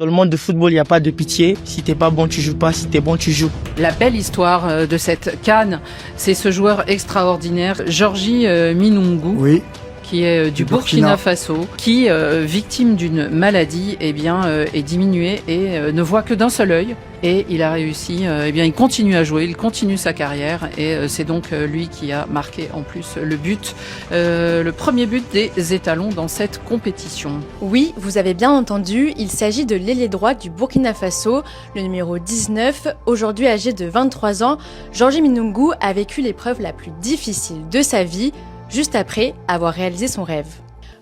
Dans le monde de football, il n'y a pas de pitié. Si t'es pas bon, tu joues pas. Si t'es bon, tu joues. La belle histoire de cette CAN, c'est ce joueur extraordinaire, Georgi Minungu. Oui, Qui est du Burkina Faso, qui, victime d'une maladie, est diminué et ne voit que d'un seul œil. Et il a réussi, il continue à jouer, il continue sa carrière. Et c'est donc lui qui a marqué en plus le premier but des étalons dans cette compétition. Oui, vous avez bien entendu, il s'agit de l'ailier droit du Burkina Faso, le numéro 19. Aujourd'hui âgé de 23 ans, Georgi Minungu a vécu l'épreuve la plus difficile de sa vie, juste après avoir réalisé son rêve.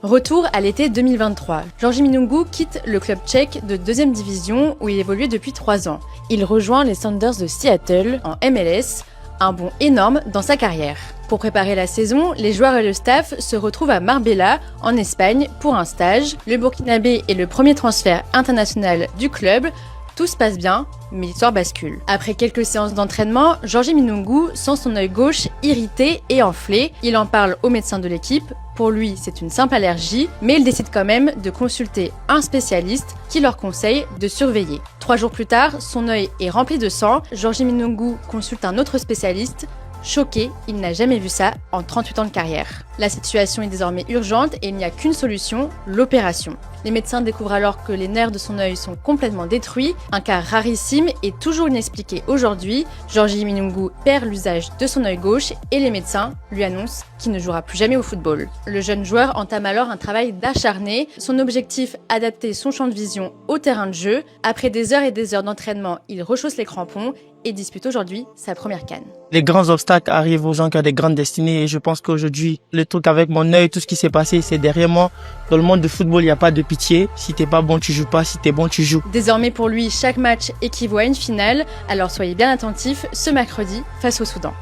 Retour à l'été 2023. Georgi Minungu quitte le club tchèque de 2e division où il évoluait depuis 3 ans. Il rejoint les Sounders de Seattle en MLS, un bond énorme dans sa carrière. Pour préparer la saison, les joueurs et le staff se retrouvent à Marbella, en Espagne, pour un stage. Le Burkinabé est le premier transfert international du club. Tout se passe bien, mais l'histoire bascule. Après quelques séances d'entraînement, Georgi Minungu sent son œil gauche irrité et enflé. Il en parle au médecin de l'équipe. Pour lui, c'est une simple allergie, mais il décide quand même de consulter un spécialiste qui leur conseille de surveiller. 3 jours plus tard, son œil est rempli de sang. Georgi Minungu consulte un autre spécialiste. Choqué, il n'a jamais vu ça en 38 ans de carrière. La situation est désormais urgente et il n'y a qu'une solution, l'opération. Les médecins découvrent alors que les nerfs de son œil sont complètement détruits, un cas rarissime et toujours inexpliqué aujourd'hui. Georgi Minungu perd l'usage de son œil gauche et les médecins lui annoncent qu'il ne jouera plus jamais au football. Le jeune joueur entame alors un travail d'acharné. Son objectif, adapter son champ de vision au terrain de jeu. Après des heures et des heures d'entraînement, il rechausse les crampons et dispute aujourd'hui sa première CAN. Les grands obstacles arrivent aux gens qui ont des grandes destinées et je pense qu'aujourd'hui, le truc avec mon œil, tout ce qui s'est passé, c'est derrière moi. Dans le monde de football, il n'y a pas de pitié. Si t'es pas bon, tu joues pas. Si t'es bon, tu joues. Désormais pour lui, chaque match équivaut à une finale, alors soyez bien attentifs ce mercredi face au Soudan.